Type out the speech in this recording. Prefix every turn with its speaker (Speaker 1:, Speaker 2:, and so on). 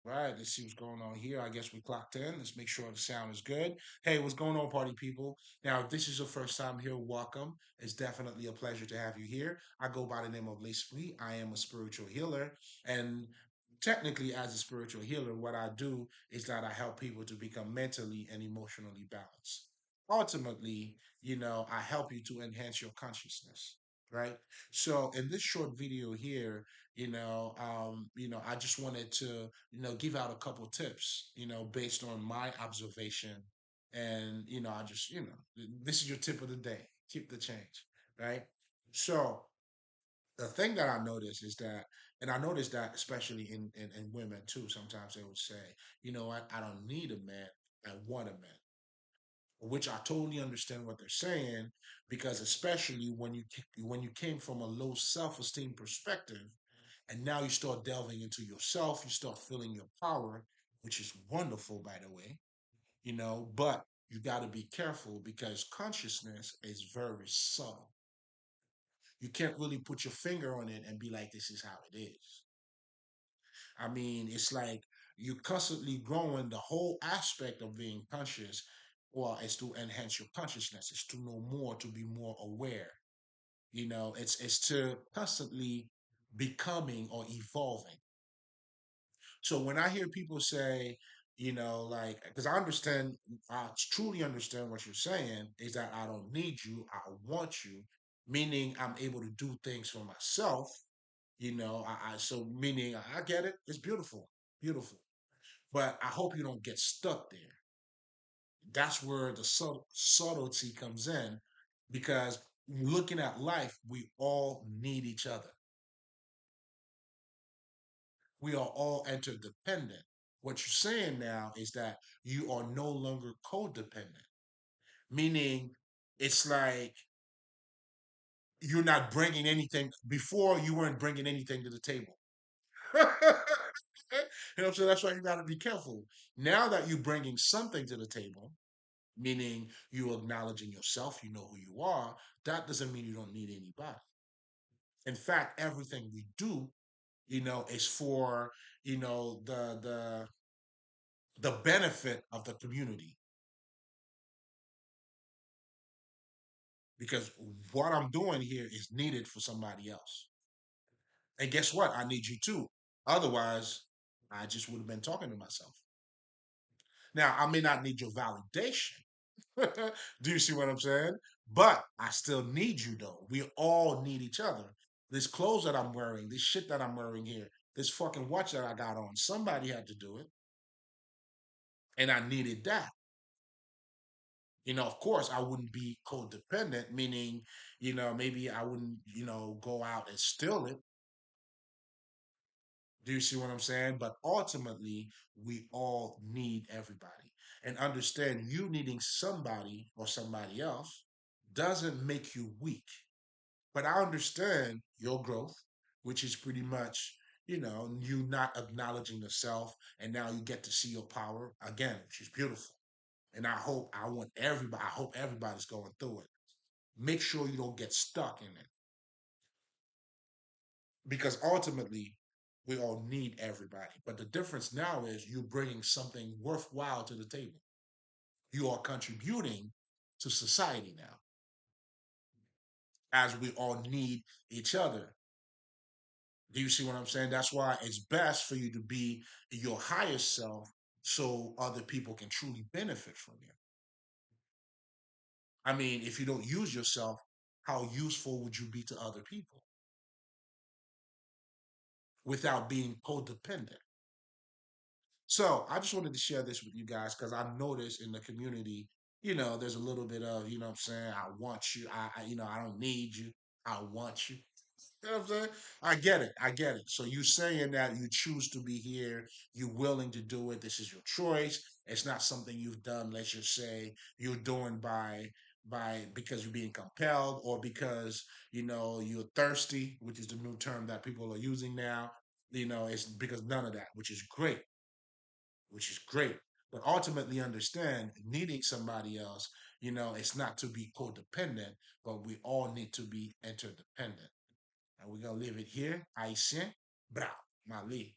Speaker 1: Right, let's see what's going on here. I guess we clocked in. Let's make sure the sound is good. Hey, what's going on, party people? Now, if this is your first time here, welcome. It's definitely a pleasure to have you here. I go by the name of L'Esprit. I am a spiritual healer. And technically, as a spiritual healer, what I do is that I help people to become mentally and emotionally balanced. Ultimately, I help you to enhance your consciousness, right? So, in this short video here, I just wanted to give out a couple tips, based on my observation. And, this is your tip of the day. Keep the change, right? So the thing that I notice is that, and I notice that especially in women too, sometimes they would say, I don't need a man, I want a man. Which I totally understand what they're saying, because especially when you came from a low self-esteem perspective, and now you start delving into yourself, you start feeling your power, which is wonderful, by the way, but you got to be careful because consciousness is very subtle. You can't really put your finger on it and be like, this is how it is. I mean, it's like you're constantly growing. The whole aspect of being conscious, well, is to enhance your consciousness, it's to know more, to be more aware. It's to constantly becoming or evolving. So when I hear people say, like, because I truly understand what you're saying, is that I don't need you, I want you, meaning I'm able to do things for myself. So meaning I get it, it's beautiful, beautiful. But I hope you don't get stuck there. That's where the subtlety comes in, because looking at life, we all need each other. We are all interdependent. What you're saying now is that you are no longer codependent, meaning it's like you're not bringing anything. Before, you weren't bringing anything to the table. So that's why you got to be careful. Now that you're bringing something to the table, meaning you're acknowledging yourself, you know who you are, that doesn't mean you don't need anybody. In fact, everything we do, is for, the benefit of the community. Because what I'm doing here is needed for somebody else. And guess what? I need you too. Otherwise, I just would have been talking to myself. Now, I may not need your validation. Do you see what I'm saying? But I still need you though. We all need each other. This clothes that I'm wearing, this shit that I'm wearing here, this fucking watch that I got on, somebody had to do it. And I needed that. Of course, I wouldn't be codependent, meaning, maybe I wouldn't, go out and steal it. Do you see what I'm saying? But ultimately, we all need everybody. And understand, you needing somebody or somebody else doesn't make you weak. But I understand your growth, which is pretty much, you not acknowledging yourself, and now you get to see your power again, which is beautiful. And I hope everybody's going through it. Make sure you don't get stuck in it, because ultimately we all need everybody. But the difference now is you're bringing something worthwhile to the table. You are contributing to society now, as we all need each other. Do you see what I'm saying? That's why it's best for you to be your highest self, so other people can truly benefit from you. I mean, if you don't use yourself, how useful would you be to other people without being codependent? So I just wanted to share this with you guys, because I noticed in the community, there's a little bit of, what I'm saying, I want you, I don't need you, I want you. You know what I'm saying? I get it. I get it. So you saying that you choose to be here, you're willing to do it. This is your choice. It's not something you've done. Let's just say you're doing by because you're being compelled, or because you're thirsty, which is the new term that people are using now. It's because none of that, which is great, which is great. But ultimately, understand, needing somebody else. It's not to be codependent, but we all need to be interdependent. And we're gonna leave it here. Haitien, bra, Mali.